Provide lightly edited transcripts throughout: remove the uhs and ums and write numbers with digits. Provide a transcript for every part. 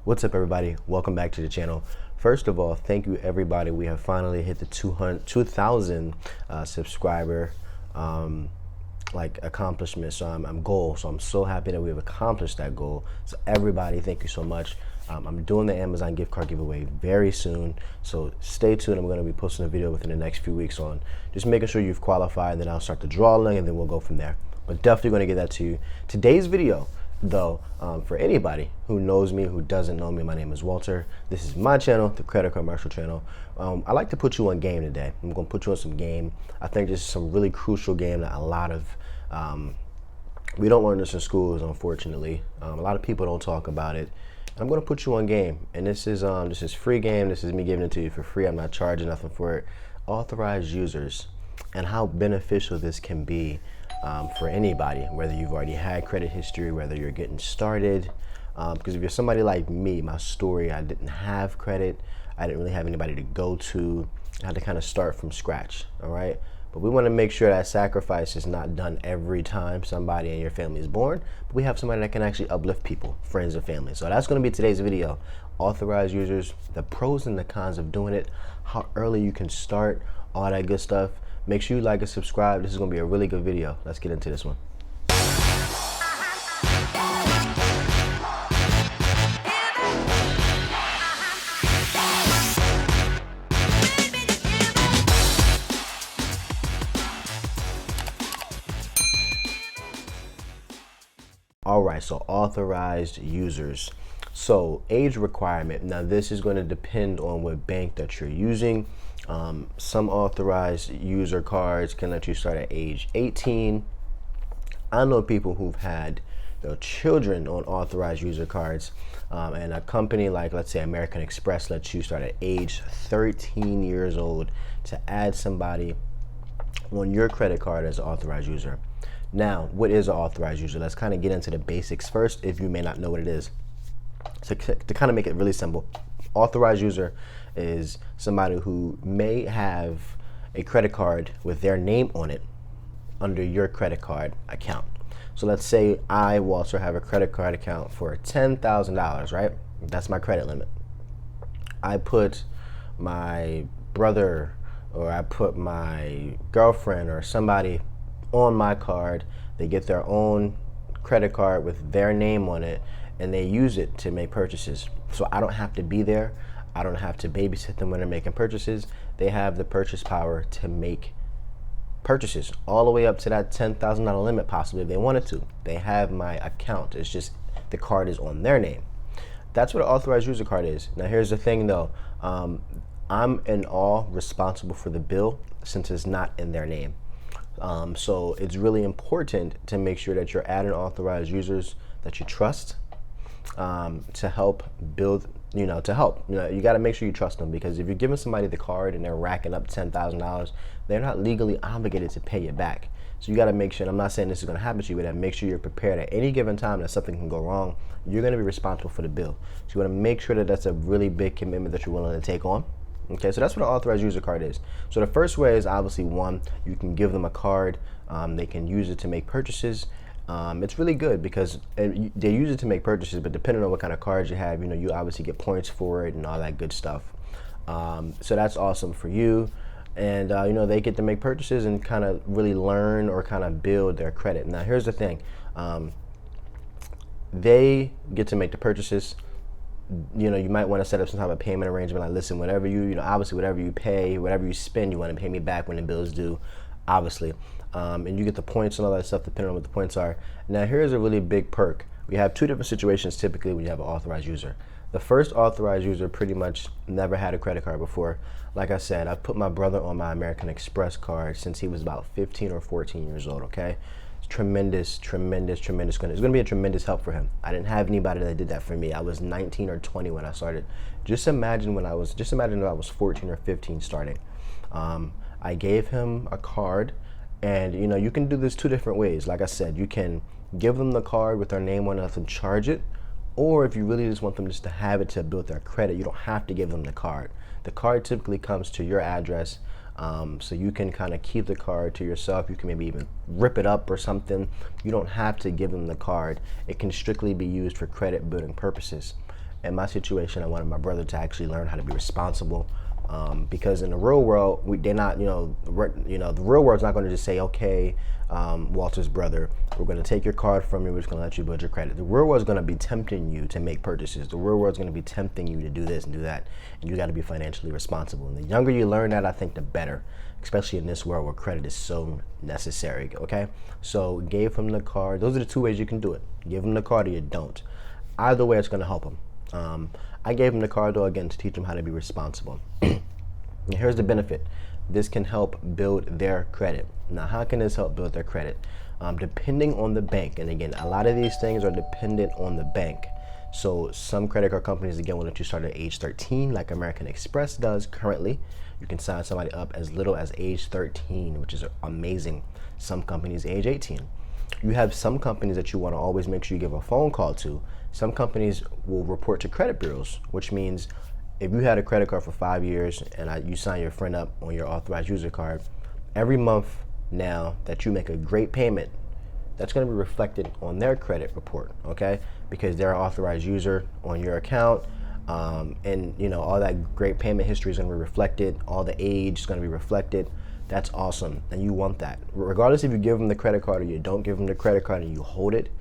What's up, everybody? Welcome back to the channel. First of all, thank you, everybody. We have finally hit the 2,000 subscriber accomplishment. So I'm goal. So I'm so happy that we have accomplished that goal. So everybody, thank you so much. I'm doing the Amazon gift card giveaway very soon. So stay tuned. I'm going to be posting a video within the next few weeks on just making sure you've qualified, and then I'll start the drawing, and then we'll go from there. But definitely going to get that to you. Today's video, though, for anybody who knows me, who doesn't know me, my name is Walter. This is my channel, the Credit Commercial Channel. I like to put you on game today. I'm going to put you on some game. I think this is some really crucial game that a lot of we don't learn this in schools, unfortunately. A lot of people don't talk about it. I'm going to put you on game, and this is free game. This is me giving it to you for free. I'm not charging nothing for it. Authorized users, and how beneficial this can be for anybody, whether you've already had credit history, whether you're getting started. Because if you're somebody like me, my story, I didn't have credit. I didn't really have anybody to go to. I had to kind of start from scratch, all right? But we want to make sure that sacrifice is not done every time somebody in your family is born. But we have somebody that can actually uplift people, friends and family. So that's going to be today's video. Authorized users, the pros and the cons of doing it, how early you can start, all that good stuff. Make sure you like and subscribe. This is going to be a really good video. Let's get into this one. All right, so authorized users. So age requirement. Now this is going to depend on what bank that you're using. Some authorized user cards can let you start at age 18. I know people who've had children on authorized user cards, and a company like, let's say, American Express lets you start at age 13 years old to add somebody on your credit card as an authorized user. Now, what is an authorized user? Let's kind of get into the basics first, if you may not know what it is. So to kind of make it really simple, authorized user is somebody who may have a credit card with their name on it under your credit card account. So let's say I, Walter, have a credit card account for $10,000, right? That's my credit limit. I put my brother, or I put my girlfriend or somebody on my card. They get their own credit card with their name on it, and they use it to make purchases. So I don't have to be there. I don't have to babysit them when they're making purchases. They have the purchase power to make purchases all the way up to that $10,000 limit, possibly, if they wanted to. They have my account. It's just the card is on their name. That's what an authorized user card is. Now here's the thing, though. I'm in all responsible for the bill since it's not in their name. So it's really important to make sure that you're adding authorized users that you trust, to help build, you got to make sure you trust them, because if you're giving somebody the card and they're racking up $10,000, they're not legally obligated to pay you back. So you got to make sure, and I'm not saying this is going to happen to you, but make sure you're prepared at any given time that something can go wrong. You're going to be responsible for the bill. So you want to make sure that that's a really big commitment that you're willing to take on. Okay, so that's what an authorized user card is. So the first way is obviously, one, you can give them a card. They can use it to make purchases. It's really good because they use it to make purchases, but depending on what kind of cards you have, you obviously get points for it and all that good stuff. So that's awesome for you. And they get to make purchases and kind of really learn or kind of build their credit. Now here's the thing. They get to make the purchases. You might want to set up some type of payment arrangement. Like, listen, whatever obviously whatever you pay, whatever you spend, you want to pay me back when the bill is due, obviously. And you get the points and all that stuff depending on what the points are. Now here's a really big perk. We have two different situations typically when you have an authorized user. The first authorized user pretty much never had a credit card before. Like I said, I put my brother on my American Express card since he was about 15 or 14 years old, okay? Tremendous. It's going to be a tremendous help for him. I didn't have anybody that did that for me. I was 19 or 20 when I started. Just imagine if I was 14 or 15 starting. I gave him a card, and you can do this two different ways. Like I said, you can give them the card with their name on it and charge it, or if you really just want them just to have it to build their credit, you don't have to give them the card. The card typically comes to your address. So you can kind of keep the card to yourself. You can maybe even rip it up or something. You don't have to give them the card. It can strictly be used for credit building purposes. In my situation, I wanted my brother to actually learn how to be responsible. Because in the real world, they're not, the real world's not going to just say, okay, Walter's brother, we're going to take your card from you, we're just going to let you build your credit. The real world's going to be tempting you to make purchases. The real world's going to be tempting you to do this and do that, and you got to be financially responsible. And the younger you learn that, I think the better, especially in this world where credit is so necessary, okay? So gave him the card. Those are the two ways you can do it. Give him the card or you don't. Either way, it's going to help him. I gave him the card, though, again, to teach him how to be responsible. And here's the benefit. This can help build their credit. Now, how can this help build their credit? Depending on the bank. And again, a lot of these things are dependent on the bank. So some credit card companies, again, will let you start at age 13, like American Express does currently. You can sign somebody up as little as age 13, which is amazing. Some companies, age 18. You have some companies that you want to always make sure you give a phone call to. Some companies will report to credit bureaus, which means if you had a credit card for 5 years and you sign your friend up on your authorized user card, every month now that you make a great payment, that's going to be reflected on their credit report, okay? Because they're an authorized user on your account, and all that great payment history is going to be reflected. All the age is going to be reflected. That's awesome, and you want that. Regardless if you give them the credit card or you don't give them the credit card and you hold it,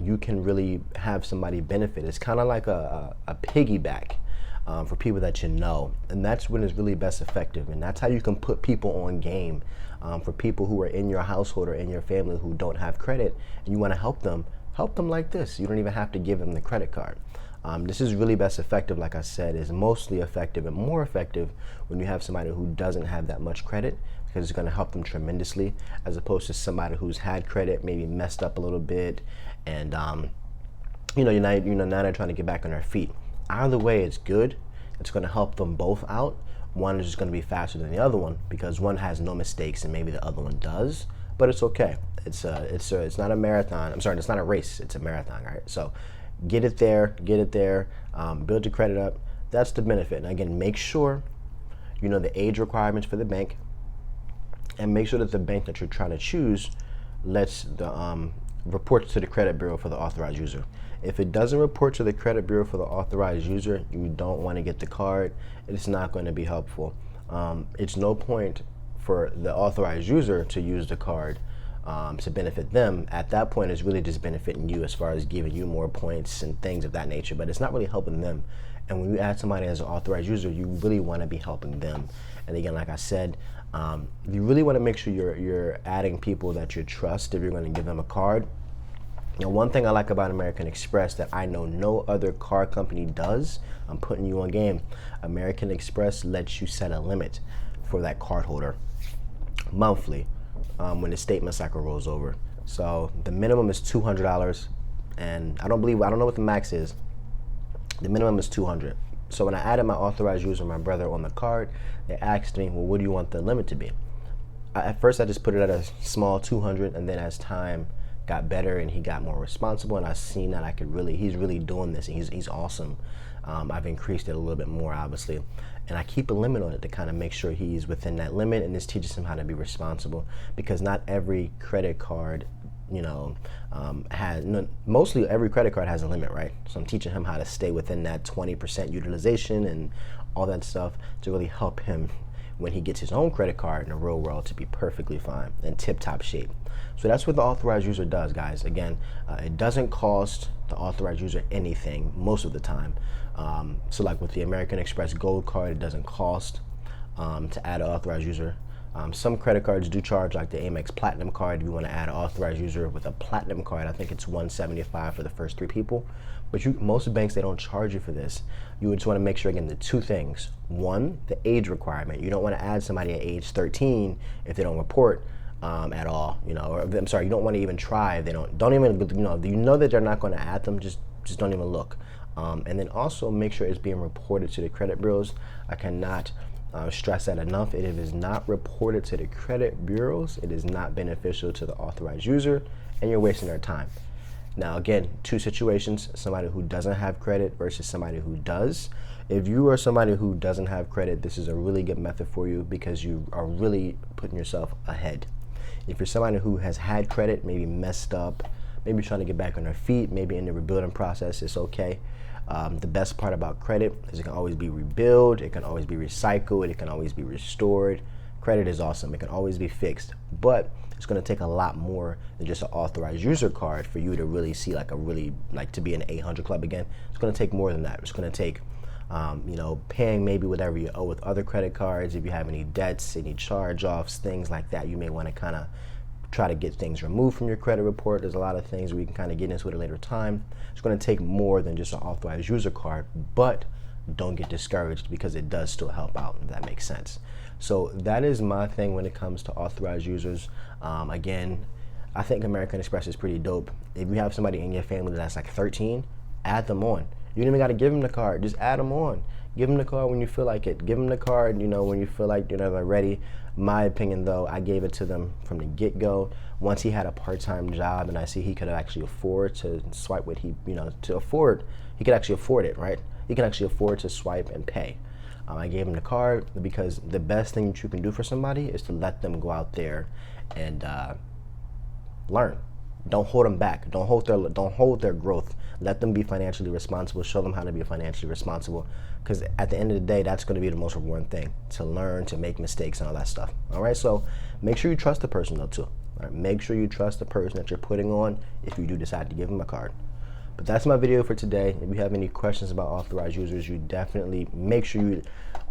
you can really have somebody benefit. It's kind of like a piggyback for people that you know, and that's when it's really best effective. And that's how you can put people on game for people who are in your household or in your family who don't have credit, and you want to help them like this. You don't even have to give them the credit card. This is really best effective, like I said, is mostly effective and more effective when you have somebody who doesn't have that much credit, because it's going to help them tremendously, as opposed to somebody who's had credit, maybe messed up a little bit, and now they're trying to get back on their feet. Either way, it's good. It's going to help them both out. One is just going to be faster than the other one because one has no mistakes and maybe the other one does, but it's okay. It's not a marathon. I'm sorry, it's not a race. It's a marathon, right? So get it there, build your credit up. That's the benefit. And again, make sure you know the age requirements for the bank, and make sure that the bank that you're trying to choose lets the reports to the credit bureau for the authorized user. If it doesn't report to the credit bureau for the authorized user, you don't want to get the card. It's not going to be helpful. It's no point for the authorized user to use the card to benefit them. At that point, it's really just benefiting you as far as giving you more points and things of that nature, but it's not really helping them. And when you add somebody as an authorized user, you really want to be helping them. And again, like I said, you really want to make sure you're adding people that you trust if you're going to give them a card. Now, one thing I like about American Express that I know no other car company does, I'm putting you on game, American Express lets you set a limit for that card holder monthly when the statement cycle rolls over. So the minimum is $200, and I don't know what the max is. The minimum is $200. So when I added my authorized user, my brother, on the card, they asked me, well, what do you want the limit to be? At first, I just put it at a small $200, and then as time got better and he got more responsible, and I seen that he's really doing this, and he's awesome. I've increased it a little bit more, obviously, and I keep a limit on it to kind of make sure he's within that limit, and this teaches him how to be responsible, because not every credit card mostly every credit card has a limit, right? So I'm teaching him how to stay within that 20% utilization and all that stuff to really help him when he gets his own credit card in the real world to be perfectly fine and tip-top shape. So that's what the authorized user does, guys. Again, it doesn't cost the authorized user anything most of the time. So like with the American Express Gold card, it doesn't cost to add an authorized user. Some credit cards do charge, like the Amex Platinum card. If you want to add an authorized user with a Platinum card, I think it's $175 for the first 3 people. But most banks, they don't charge you for this. You just want to make sure, again, the 2 things. 1, the age requirement. You don't want to add somebody at age 13 if they don't report at all. Or I'm sorry, you don't want to even try if they don't even, you know that they're not going to add them, just don't even look. And then also make sure it's being reported to the credit bureaus. I cannot stress that enough. If it is not reported to the credit bureaus, it is not beneficial to the authorized user, and you're wasting their time. Now, again, 2 situations: somebody who doesn't have credit versus somebody who does. If you are somebody who doesn't have credit, this is a really good method for you, because you are really putting yourself ahead. If you're somebody who has had credit, maybe messed up, maybe trying to get back on their feet, maybe in the rebuilding process, it's okay. The best part about credit is it can always be rebuilt, it can always be recycled, it can always be restored. Credit is awesome. It can always be fixed, but it's going to take a lot more than just an authorized user card for you to really see like to be in the 800 club again. It's going to take more than that. It's going to take paying maybe whatever you owe with other credit cards. If you have any debts, any charge-offs, things like that, you may want to kind of try to get things removed from your credit report. There's a lot of things we can kind of get into at a later time. It's going to take more than just an authorized user card, but don't get discouraged because it does still help out, if that makes sense. So that is my thing when it comes to authorized users. Again, I think American Express is pretty dope. If you have somebody in your family that's like 13, add them on. You don't even got to give them the card. Just add them on. Give them the card when you feel like it. Give them the card, when you feel like they're ready. My opinion, though, I gave it to them from the get-go. Once he had a part-time job and I see he could actually afford to swipe what he could actually afford it, right? He can actually afford to swipe and pay. I gave him the card because the best thing that you can do for somebody is to let them go out there and learn. Don't hold them back. Don't hold their growth. Let them be financially responsible. Show them how to be financially responsible. Because at the end of the day, that's going to be the most rewarding thing, to learn, to make mistakes and all that stuff. All right. So make sure you trust the person though too. All right? Make sure you trust the person that you're putting on if you do decide to give them a card. But that's my video for today. If you have any questions about authorized users, you definitely make sure you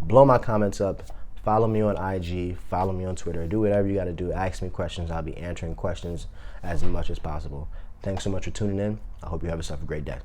blow my comments up. Follow me on IG, follow me on Twitter, do whatever you got to do. Ask me questions. I'll be answering questions as much as possible. Thanks so much for tuning in. I hope you have yourself a great day.